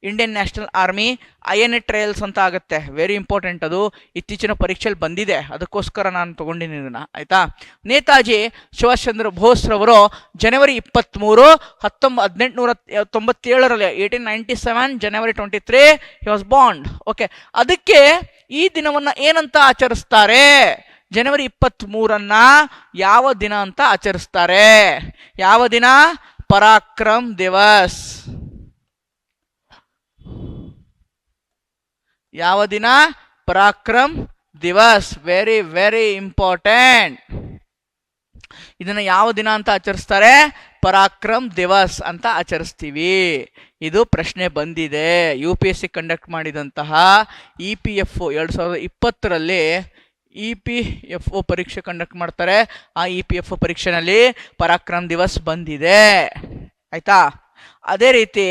Indian national army INA trials ಅಂತ ಆಗುತ್ತೆ. Very important, ಅದು ಇತ್ತೀಚಿನ ಪರೀಕ್ಷೆಯಲ್ಲಿ ಬಂದಿದೆ, ಅದಕ್ಕೋಸ್ಕರ ನಾನು ತಗೊಂಡಿನಿ ಇದನ್ನ, ಆಯ್ತಾ. ನೇತಾಜಿ ಸುಭಾಷ್ ಚಂದ್ರ ಬೋಸ್ ರವರು ಜನವರಿ 23, 1897ರಲ್ಲಿ 1897 ಜನವರಿ 23 ಹಿ ವಾಸ್ ಬಾರ್ನ್. ಓಕೆ, ಅದಕ್ಕೆ ಈ ದಿನವನ್ನ ಏನಂತ ಆಚರಿಸ್ತಾರೆ? ಜನವರಿ 23 ಯಾವ ದಿನ ಅಂತ ಆಚರಿಸ್ತಾರೆ? ಯಾವ ದಿನ? ಪರಾಕ್ರಮ್ ದಿವಸ್. ಯಾವ ದಿನ? Parakram Diwas. Very very important. ಇದನ್ನ ಯಾವ ದಿನ ಅಂತ ಆಚರಿಸ್ತಾರೆ? ಪರಾಕ್ರಮ್ ದಿವಸ್ ಅಂತ ಆಚರಿಸ್ತೀವಿ. ಇದು ಪ್ರಶ್ನೆ ಬಂದಿದೆ. UPSC ಕಂಡಕ್ಟ್ ಮಾಡಿದಂತಹ EPFO 2020ರಲ್ಲಿ EPFO ಪರೀಕ್ಷೆ ಕಂಡಕ್ಟ್ ಮಾಡ್ತಾರೆ. ಆ EPFO ಪರೀಕ್ಷೆನಲ್ಲಿ ಪರಾಕ್ರಮ್ ದಿವಸ್ ಬಂದಿದೆ, ಆಯ್ತಾ. ಅದೇ ರೀತಿ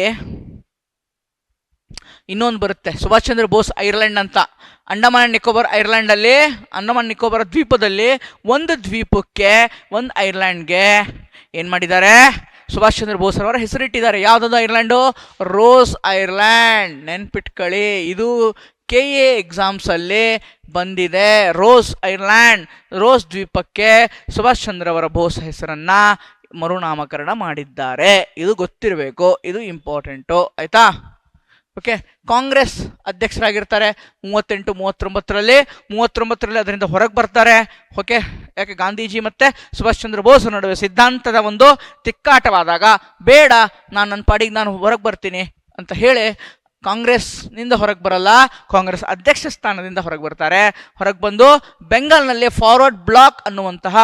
ಇನ್ನೊಂದು ಬರುತ್ತೆ, ಸುಭಾಷ್ ಚಂದ್ರ ಬೋಸ್ ಐರ್ಲೆಂಡ್ ಅಂತ. ಅಂಡಮಾನ್ ನಿಕೋಬಾರ್ ಐರ್ಲೆಂಡ್ ಅಲ್ಲಿ, ಅಂಡಮಾನ್ ನಿಕೋಬಾರ್ ದ್ವೀಪದಲ್ಲಿ ಒಂದು ದ್ವೀಪಕ್ಕೆ, ಒಂದು ಐರ್ಲೆಂಡ್ಗೆ ಏನ್ ಮಾಡಿದ್ದಾರೆ? ಸುಭಾಷ್ ಚಂದ್ರ ಬೋಸ್ ಅವರ ಹೆಸರಿಟ್ಟಿದ್ದಾರೆ. ಯಾವ್ದು ಐರ್ಲೆಂಡು? Rose Ireland. ನೆನ್ಪಿಟ್ಕೊಳ್ಳಿ, ಇದು KA ಎಕ್ಸಾಮ್ಸ್ ಅಲ್ಲಿ ಬಂದಿದೆ. ರೋಸ್ ಐರ್ಲ್ಯಾಂಡ್, ರೋಸ್ ದ್ವೀಪಕ್ಕೆ ಸುಭಾಷ್ ಚಂದ್ರ ಅವರ ಬೋಸ್ ಹೆಸರನ್ನ ಮರುನಾಮಕರಣ ಮಾಡಿದ್ದಾರೆ. ಇದು ಗೊತ್ತಿರಬೇಕು, ಇದು ಇಂಪಾರ್ಟೆಂಟು, ಆಯ್ತಾ. ಓಕೆ, ಕಾಂಗ್ರೆಸ್ ಅಧ್ಯಕ್ಷರಾಗಿರ್ತಾರೆ 38, 39ರಲ್ಲಿ. 39ರಲ್ಲಿ ಅದರಿಂದ ಹೊರಗೆ ಬರ್ತಾರೆ. ಓಕೆ, ಯಾಕೆ? ಗಾಂಧೀಜಿ ಮತ್ತೆ ಸುಭಾಷ್ ಚಂದ್ರ ಬೋಸ್ ನಡುವೆ ಸಿದ್ಧಾಂತದ ಒಂದು ತಿಕ್ಕಾಟವಾದಾಗ, ಬೇಡ ನಾನು ನನ್ನ ಪಾಡಿಗೆ ನಾನು ಹೊರಗೆ ಬರ್ತೀನಿ ಅಂತ ಹೇಳಿ ಕಾಂಗ್ರೆಸ್ನಿಂದ ಹೊರಗೆ ಬರಲ್ಲ, ಕಾಂಗ್ರೆಸ್ ಅಧ್ಯಕ್ಷ ಸ್ಥಾನದಿಂದ ಹೊರಗೆ ಬರ್ತಾರೆ. ಹೊರಗೆ ಬಂದು ಬೆಂಗಾಲ್ನಲ್ಲಿ ಫಾರ್ವರ್ಡ್ ಬ್ಲಾಕ್ ಅನ್ನುವಂತಹ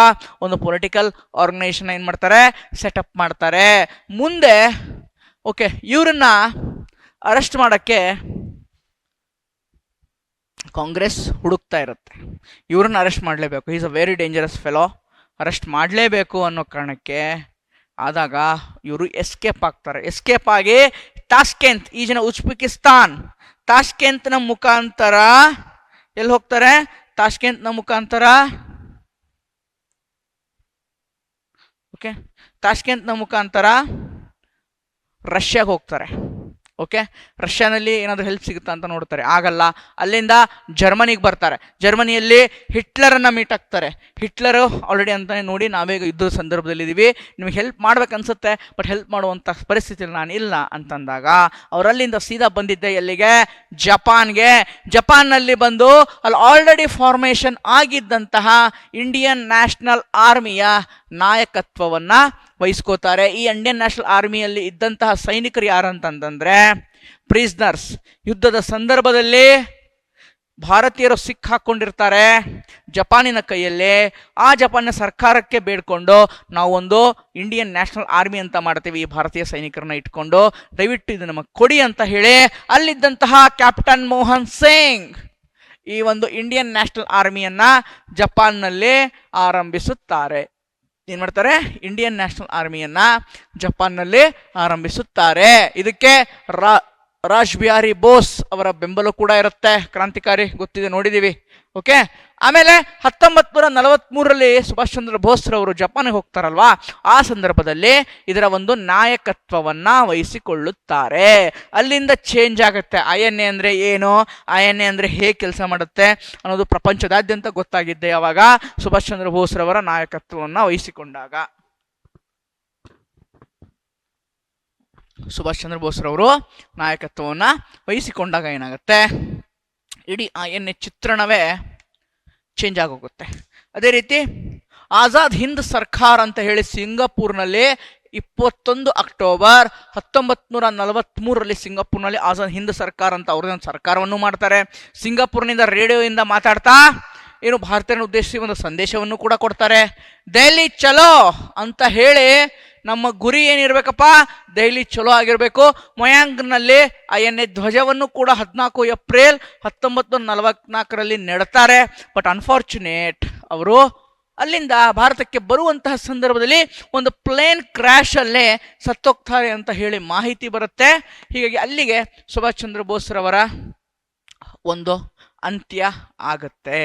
ಒಂದು ಪೊಲಿಟಿಕಲ್ ಆರ್ಗನೈಸೇಷನ್ ಏನು ಮಾಡ್ತಾರೆ? ಸೆಟಪ್ ಮಾಡ್ತಾರೆ. ಮುಂದೆ ಓಕೆ, ಇವರನ್ನ ಅರೆಸ್ಟ್ ಮಾಡೋಕ್ಕೆ ಕಾಂಗ್ರೆಸ್ ಹುಡುಕ್ತಾ ಇರುತ್ತೆ. ಇವ್ರನ್ನ ಅರೆಸ್ಟ್ ಮಾಡಲೇಬೇಕು, is a very dangerous fellow, arrest ಮಾಡಲೇಬೇಕು ಅನ್ನೋ ಕಾರಣಕ್ಕೆ ಆದಾಗ ಇವರು ಎಸ್ಕೇಪ್ ಆಗ್ತಾರೆ. ಎಸ್ಕೇಪ್ ಆಗಿ ತಾಷ್ಕೆಂತ್, ಈ ಜನ ಉಜ್ಬೇಕಿಸ್ತಾನ್, ತಾಷ್ಕೆಂತ್ನ ಮುಖಾಂತರ ಎಲ್ಲಿ ಹೋಗ್ತಾರೆ? ತಾಷ್ಕೆಂತ್ನ ಮುಖಾಂತರ ಓಕೆ, ತಾಷ್ಕೆಂತ್ನ ಮುಖಾಂತರ ರಷ್ಯಾಗೆ ಹೋಗ್ತಾರೆ. ಓಕೆ, ರಷ್ಯಾನಲ್ಲಿ ಏನಾದರೂ ಹೆಲ್ಪ್ ಸಿಗುತ್ತಾ ಅಂತ ನೋಡ್ತಾರೆ, ಆಗಲ್ಲ. ಅಲ್ಲಿಂದ ಜರ್ಮನಿಗೆ ಬರ್ತಾರೆ. ಜರ್ಮನಿಯಲ್ಲಿ ಹಿಟ್ಲರನ್ನು ಮೀಟ್ ಆಗ್ತಾರೆ. ಹಿಟ್ಲರು ಆಲ್ರೆಡಿ ಅಂತ ನೋಡಿ ನಾವೇ ಯುದ್ಧದ ಸಂದರ್ಭದಲ್ಲಿ ಇದ್ದೀವಿ, ನಿಮಗೆ ಹೆಲ್ಪ್ ಮಾಡ್ಬೇಕನ್ಸುತ್ತೆ, ಬಟ್ ಹೆಲ್ಪ್ ಮಾಡುವಂಥ ಪರಿಸ್ಥಿತಿಯಲ್ಲಿ ನಾನು ಇಲ್ಲ ಅಂತಂದಾಗ ಅವರಲ್ಲಿಂದ ಸೀದಾ ಬಂದಿದ್ದೆ ಎಲ್ಲಿಗೆ? ಜಪಾನ್ಗೆ. ಜಪಾನ್ನಲ್ಲಿ ಬಂದು ಅಲ್ಲಿ ಆಲ್ರೆಡಿ ಫಾರ್ಮೇಷನ್ ಆಗಿದ್ದಂತಹ ಇಂಡಿಯನ್ ನ್ಯಾಷನಲ್ ಆರ್ಮಿಯ ನಾಯಕತ್ವವನ್ನು ವಹಿಸ್ಕೋತಾರೆ. ಈ ಇಂಡಿಯನ್ ನ್ಯಾಷನಲ್ ಆರ್ಮಿಯಲ್ಲಿ ಇದ್ದಂತಹ ಸೈನಿಕರು ಯಾರಂತಂದ್ರೆ ಪ್ರಿಸ್ನರ್ಸ್. ಯುದ್ಧದ ಸಂದರ್ಭದಲ್ಲಿ ಭಾರತೀಯರು ಸಿಕ್ಕಾಕೊಂಡಿರ್ತಾರೆ ಜಪಾನಿನ ಕೈಯಲ್ಲಿ. ಆ ಜಪಾನಿನ ಸರ್ಕಾರಕ್ಕೆ ಬೇಡ್ಕೊಂಡು ನಾವು ಒಂದು ಇಂಡಿಯನ್ ನ್ಯಾಷನಲ್ ಆರ್ಮಿ ಅಂತ ಮಾಡ್ತೀವಿ, ಈ ಭಾರತೀಯ ಸೈನಿಕರನ್ನ ಇಟ್ಕೊಂಡು ದಯವಿಟ್ಟು ಇದು ನಮಗೆ ಕೊಡಿ ಅಂತ ಹೇಳಿ ಅಲ್ಲಿದ್ದಂತಹ ಕ್ಯಾಪ್ಟನ್ ಮೋಹನ್ ಸಿಂಗ್ ಈ ಒಂದು ಇಂಡಿಯನ್ ನ್ಯಾಷನಲ್ ಆರ್ಮಿಯನ್ನ ಜಪಾನ್ನಲ್ಲಿ ಆರಂಭಿಸುತ್ತಾರೆ. ಏನ್ ಮಾಡ್ತಾರೆ? ಇಂಡಿಯನ್ ನ್ಯಾಷನಲ್ ಆರ್ಮಿಯನ್ನ ಜಪಾನ್ನಲ್ಲಿ ಆರಂಭಿಸುತ್ತಾರೆ. ಇದಕ್ಕೆ ರಾಜ್ ಬಿಹಾರಿ ಬೋಸ್ ಅವರ ಬೆಂಬಲ ಕೂಡ ಇರುತ್ತೆ, ಕ್ರಾಂತಿಕಾರಿ, ಗೊತ್ತಿದೆ, ನೋಡಿದೀವಿ. ಓಕೆ, ಆಮೇಲೆ 1943ರಲ್ಲಿ ಸುಭಾಷ್ ಚಂದ್ರ ಬೋಸ್ ರವರು ಜಪಾನ್ಗೆ ಹೋಗ್ತಾರಲ್ವಾ, ಆ ಸಂದರ್ಭದಲ್ಲಿ ಇದರ ಒಂದು ನಾಯಕತ್ವವನ್ನ ವಹಿಸಿಕೊಳ್ಳುತ್ತಾರೆ. ಅಲ್ಲಿಂದ ಚೇಂಜ್ ಆಗುತ್ತೆ. INA ಅಂದ್ರೆ ಏನು, INA ಅಂದ್ರೆ ಹೇಗೆ ಕೆಲಸ ಮಾಡುತ್ತೆ ಅನ್ನೋದು ಪ್ರಪಂಚದಾದ್ಯಂತ ಗೊತ್ತಾಗಿದ್ದೆ ಯಾವಾಗ? ಸುಭಾಷ್ ಚಂದ್ರ ಬೋಸ್ ರವರ ನಾಯಕತ್ವವನ್ನ ವಹಿಸಿಕೊಂಡಾಗ. ಸುಭಾಷ್ ಚಂದ್ರ ಬೋಸ್ ರವರು ನಾಯಕತ್ವವನ್ನು ವಹಿಸಿಕೊಂಡಾಗ ಏನಾಗುತ್ತೆ? ಇಡೀ INA ಚಿತ್ರಣವೇ ಚೇಂಜ್ ಆಗೋಗುತ್ತೆ. ಅದೇ ರೀತಿ ಆಜಾದ್ ಹಿಂದ್ ಸರ್ಕಾರ ಅಂತ ಹೇಳಿ ಸಿಂಗಾಪುರ್ನಲ್ಲಿ 21 ಅಕ್ಟೋಬರ್ 1943ರಲ್ಲಿ ಸಿಂಗಾಪುರ್ನಲ್ಲಿ ಆಜಾದ್ ಹಿಂದ್ ಸರ್ಕಾರ ಅಂತ ಅವ್ರದ್ದು ಒಂದು ಸರ್ಕಾರವನ್ನು ಮಾಡ್ತಾರೆ. ಸಿಂಗಾಪುರ್ನಿಂದ ರೇಡಿಯೋಯಿಂದ ಮಾತಾಡ್ತಾ ಏನು ಭಾರತೀಯರನ್ನು ಉದ್ದೇಶಿಸಿ ಒಂದು ಸಂದೇಶವನ್ನು ಕೂಡ ಕೊಡ್ತಾರೆ. ದೆಹಲಿ ಚಲೋ ಅಂತ ಹೇಳಿ ನಮ್ಮ ಗುರಿ ಏನಿರಬೇಕಪ್ಪ? ದೆಹಲಿ ಚಲೋ ಆಗಿರಬೇಕು. ಮೊಯಾಂಗ್ನಲ್ಲಿ INA ಧ್ವಜವನ್ನು ಕೂಡ 14 ಏಪ್ರಿಲ್ 1944ರಲ್ಲಿ ನೆಡ್ತಾರೆ. ಬಟ್ ಅನ್ಫಾರ್ಚುನೇಟ್ ಅವರು ಅಲ್ಲಿಂದ ಭಾರತಕ್ಕೆ ಬರುವಂತಹ ಸಂದರ್ಭದಲ್ಲಿ ಒಂದು ಪ್ಲೇನ್ ಕ್ರ್ಯಾಶ್ ಅಲ್ಲೇ ಸತ್ತೋಗ್ತಾರೆ ಅಂತ ಹೇಳಿ ಮಾಹಿತಿ ಬರುತ್ತೆ. ಹೀಗಾಗಿ ಅಲ್ಲಿಗೆ ಸುಭಾಷ್ ಚಂದ್ರ ಬೋಸ್ ರವರ ಒಂದು ಅಂತ್ಯ ಆಗುತ್ತೆ.